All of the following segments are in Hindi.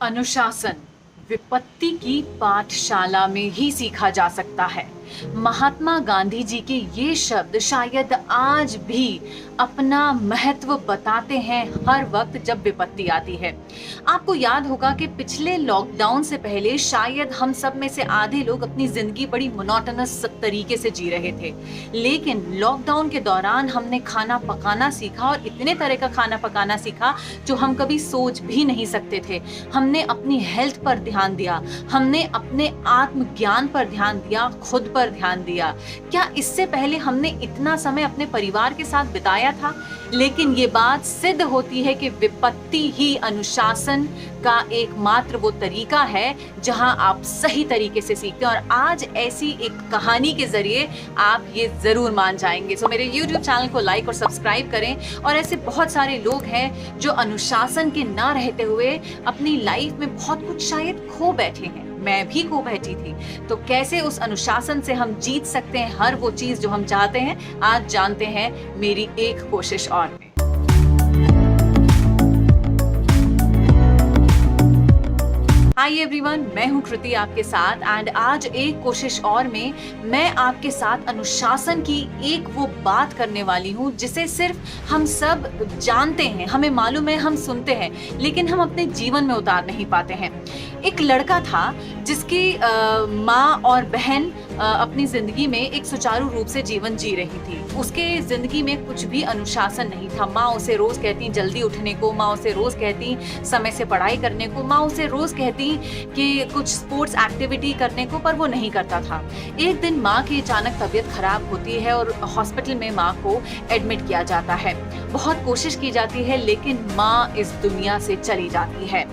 अनुशासन विपत्ति की पाठशाला में ही सीखा जा सकता है। महात्मा गांधी जी के ये शब्द शायद आज भी अपना महत्व बताते हैं हर वक्त जब विपत्ति आती है। आपको याद होगा कि पिछले लॉकडाउन से पहले शायद हम सब में से आधे लोग अपनी जिंदगी बड़ी मोनोटोनस तरीके से जी रहे थे, लेकिन लॉकडाउन के दौरान हमने खाना पकाना सीखा और इतने तरह का खाना पकाना सीखा जो हम कभी सोच भी नहीं सकते थे। हमने अपनी हेल्थ पर ध्यान दिया, हमने अपने आत्मज्ञान पर ध्यान दिया, खुद पर ध्यान दिया। क्या इससे पहले हमने इतना समय अपने परिवार के साथ बिताया था? लेकिन ये बात सिद्ध होती है कि विपत्ति ही अनुशासन का एकमात्र वो तरीका है जहां आप सही तरीके से सीखते हैं। और आज ऐसी एक कहानी के जरिए आप ये जरूर मान जाएंगे। सो मेरे YouTube चैनल को लाइक और सब्सक्राइब करें। और ऐसे बहुत सारे लोग हैं जो अनुशासन के ना रहते हुए अपनी लाइफ में बहुत कुछ शायद खो बैठे हैं। मैं भी खो बैठी थी। तो कैसे उस अनुशासन से हम जीत सकते हैं हर वो चीज जो हम चाहते हैं, आज जानते हैं मेरी एक कोशिश और में। हाय एवरीवन, मैं हूं कृति आपके साथ एंड आज एक कोशिश और में मैं आपके साथ अनुशासन की एक वो बात करने वाली हूं जिसे सिर्फ हम सब जानते हैं, हमें मालूम है, हम सुनते हैं, लेकिन हम अपने जीवन में उतार नहीं पाते हैं। एक लड़का था जिसकी माँ और बहन अपनी जिंदगी में एक सुचारू रूप से जीवन जी रही थी। उसके जिंदगी में कुछ भी अनुशासन नहीं था। माँ उसे रोज कहती जल्दी उठने को, माँ उसे रोज कहती समय से पढ़ाई करने को, माँ उसे रोज कहती कि कुछ स्पोर्ट्स एक्टिविटी करने को, पर वो नहीं करता था। एक दिन माँ की अचानक तबीयत खराब होती है और हॉस्पिटल में माँ को एडमिट किया जाता है। बहुत कोशिश की जाती है लेकिन माँ इस दुनिया से चली जाती है।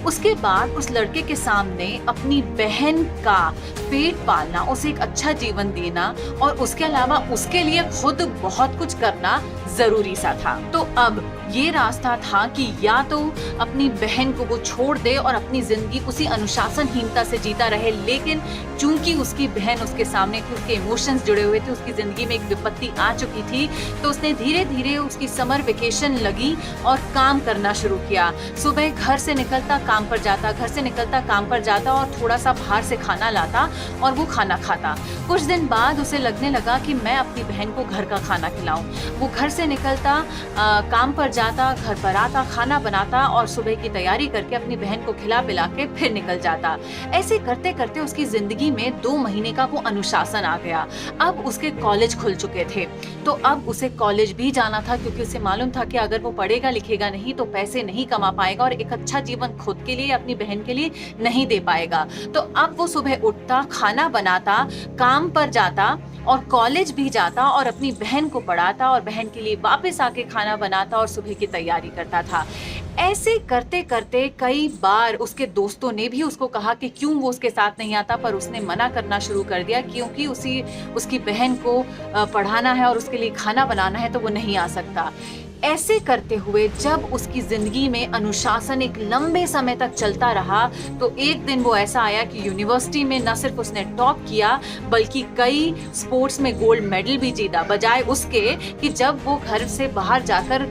उसके बाद उस लड़के के सामने अपनी बहन का पेट पालना, उसे एक अच्छा जीवन देना और उसके अलावा उसके लिए खुद बहुत कुछ करना जरूरी सा था। तो अब ये रास्ता था कि या तो अपनी बहन को वो छोड़ दे और अपनी जिंदगी उसी अनुशासनहीनता से जीता रहे, लेकिन चूंकि उसकी बहन उसके सामने थी, उसके इमोशंस जुड़े हुए थे, उसकी जिंदगी में एक विपत्ति आ चुकी थी, तो उसने धीरे धीरे, उसकी समर वेकेशन लगी और काम करना शुरू किया। सुबह घर से निकलता काम पर जाता, घर से निकलता काम पर जाता और थोड़ा सा बाहर से खाना लाता और वो खाना खाता। कुछ दिन बाद उसे लगने लगा कि मैं अपनी बहन को घर का खाना खिलाऊं। वो घर से निकलता, काम पर जाता, घर पर आता, खाना बनाता और सुबह की तैयारी करके अपनी बहन को खिला पिला के फिर निकल जाता। ऐसे करते करते उसकी जिंदगी में 2 महीने का वो अनुशासन आ गया। अब उसके कॉलेज खुल चुके थे, तो अब उसे कॉलेज भी जाना था क्योंकि उसे मालूम था कि अगर वो पढ़ेगा लिखेगा नहीं तो पैसे नहीं कमा पाएगा और एक अच्छा जीवन खुद के लिए, अपनी बहन के लिए नहीं दे पाएगा। तो अब वो सुबह उठता, खाना बनाता, काम पर जाता और कॉलेज भी जाता और अपनी बहन को पढ़ाता और बहन के लिए वापस आके खाना बनाता और सुबह की तैयारी करता था। ऐसे करते करते कई बार उसके दोस्तों ने भी उसको कहा कि क्यों वो उसके साथ नहीं आता, पर उसने मना करना शुरू कर दिया क्योंकि उसकी बहन को पढ़ाना है और उसके लिए खाना बनाना है, तो वो नहीं आ सकता। ऐसे करते हुए जब उसकी जिंदगी में अनुशासन एक लंबे समय तक चलता रहा, तो एक दिन वो ऐसा आया कि यूनिवर्सिटी में न सिर्फ उसने टॉप किया बल्कि कई स्पोर्ट्स में गोल्ड मेडल भी जीता, बजाय उसके कि जब वो घर से बाहर जाकर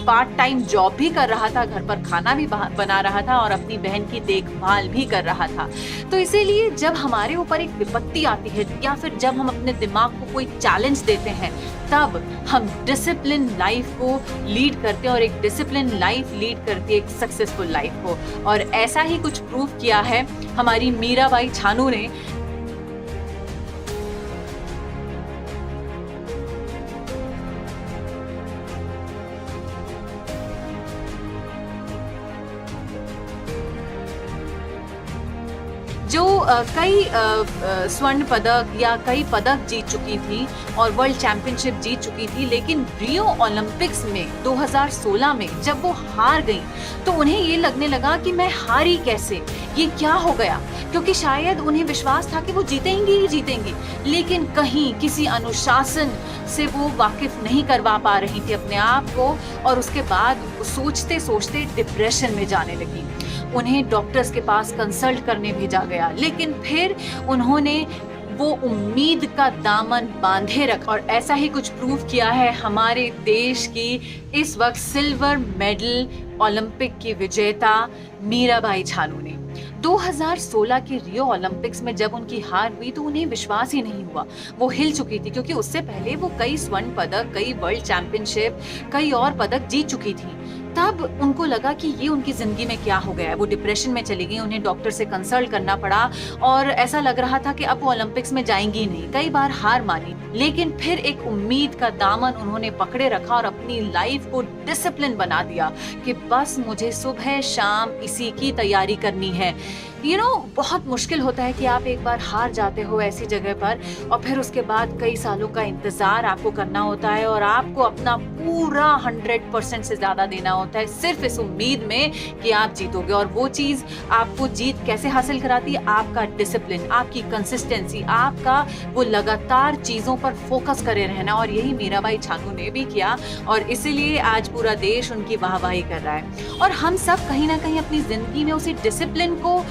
पार्ट टाइम जॉब भी कर रहा था, घर पर खाना भी बना रहा था और अपनी बहन की देखभाल भी कर रहा था। तो इसीलिए जब हमारे ऊपर एक विपत्ति आती है या फिर जब हम अपने दिमाग को कोई चैलेंज देते हैं, तब हम डिसिप्लिन लाइफ को लीड करते हैं और एक डिसिप्लिन लाइफ लीड करती है एक सक्सेसफुल लाइफ को। और ऐसा ही कुछ प्रूव किया है हमारी मीराबाई छानू ने। जो कई स्वर्ण पदक या कई पदक जीत चुकी थी और वर्ल्ड चैंपियनशिप जीत चुकी थी, लेकिन रियो ओलंपिक्स में 2016 में जब वो हार गई तो उन्हें ये लगने लगा कि मैं हारी कैसे, ये क्या हो गया, क्योंकि शायद उन्हें विश्वास था कि वो जीतेंगी ही जीतेंगी, लेकिन कहीं किसी अनुशासन से वो वाकिफ नहीं करवा पा रही थी अपने आप को और उसके बाद सोचते सोचते डिप्रेशन में जाने लगी। उन्हें डॉक्टर्स के पास कंसल्ट करने भेजा गया, लेकिन फिर उन्होंने वो उम्मीद का दामन बांधे रखा और ऐसा ही कुछ प्रूव किया है हमारे देश की इस वक्त सिल्वर मेडल ओलंपिक की विजेता मीराबाई चानू ने। 2016 के रियो ओलंपिक्स में जब उनकी हार हुई तो उन्हें विश्वास ही नहीं हुआ। वो हिल चुकी थी क्योंकि उससे पहले वो कई स्वर्ण पदक, कई वर्ल्ड चैंपियनशिप, कई और पदक जीत चुकी थी। तब उनको लगा कि ये उनकी जिंदगी में क्या हो गया है। वो डिप्रेशन में चली गई, उन्हें डॉक्टर से कंसल्ट करना पड़ा और ऐसा लग रहा था कि अब वो ओलंपिक्स में जाएंगी नहीं। कई बार हार मानी, लेकिन फिर एक उम्मीद का दामन उन्होंने पकड़े रखा और अपनी लाइफ को डिसिप्लिन बना दिया कि बस मुझे सुबह शाम इसी की तैयारी करनी है। बहुत मुश्किल होता है कि आप एक बार हार जाते हो ऐसी जगह पर और फिर उसके बाद कई सालों का इंतजार आपको करना होता है और आपको अपना पूरा 100% से ज्यादा देना होता है सिर्फ इस उम्मीद में कि आप जीतोगे। और वो चीज आपको जीत कैसे हासिल कराती है? आपका डिसिप्लिन, आपकी कंसिस्टेंसी, आपका वो लगातार चीजों पर फोकस करे रहना। और यही मीराबाई चानू ने भी किया और इसीलिए आज पूरा देश उनकी वाहवाही कर रहा है। और हम सब कहीं ना कहीं अपनी जिंदगी में उसी डिसिप्लिन को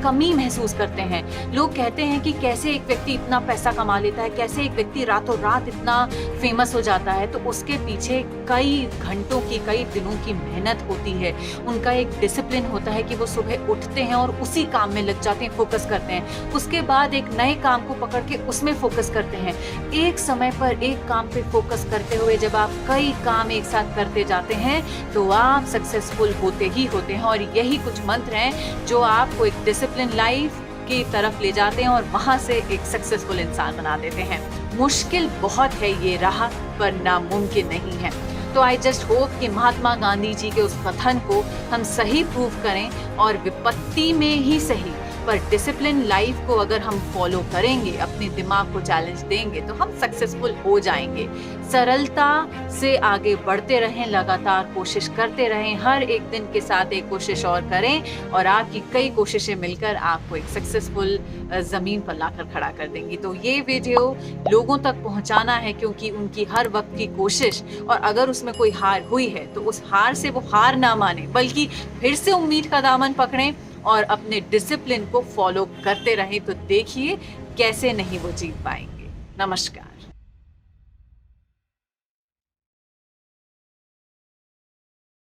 कमी महसूस करते हैं। लोग कहते हैं कि कैसे एक व्यक्ति इतना पैसा कमा लेता है, कैसे एक व्यक्ति रातों रात इतना फेमस हो जाता है। तो उसके पीछे कई घंटों की, कई दिनों की मेहनत होती है। उनका एक डिसिप्लिन होता है कि वो सुबह उठते हैं और उसी काम में लग जाते हैं, फोकस करते हैं। उसके बाद एक नए काम को पकड़ के उसमें फोकस करते हैं। एक समय पर एक काम पे फोकस करते हुए जब आप कई काम एक साथ करते जाते हैं तो आप सक्सेसफुल होते ही होते हैं। और यही कुछ मंत्र हैं जो आपको एक डिसिप्लिन लाइफ की तरफ ले जाते हैं और वहां से एक सक्सेसफुल इंसान बना देते हैं। मुश्किल बहुत है ये राह, पर नामुमकिन नहीं है। तो आई जस्ट होप कि महात्मा गांधी जी के उस कथन को हम सही प्रूव करें और विपत्ति में ही सही पर डिसिप्लिन लाइफ को अगर हम फॉलो करेंगे, अपने दिमाग को चैलेंज देंगे तो हम सक्सेसफुल हो जाएंगे। सरलता से आगे बढ़ते रहें, लगातार कोशिश करते रहें, हर एक दिन के साथ एक कोशिश और करें और आपकी कई कोशिशें मिलकर आपको एक सक्सेसफुल जमीन पर लाकर खड़ा कर देंगी। तो ये वीडियो लोगों तक पहुंचाना है क्योंकि उनकी हर वक्त की कोशिश, और अगर उसमें कोई हार हुई है तो उस हार से वो हार ना माने बल्कि फिर से उम्मीद का दामन पकड़ें और अपने डिसिप्लिन को फॉलो करते रहें। तो देखिए कैसे नहीं वो जीत पाएंगे। नमस्कार।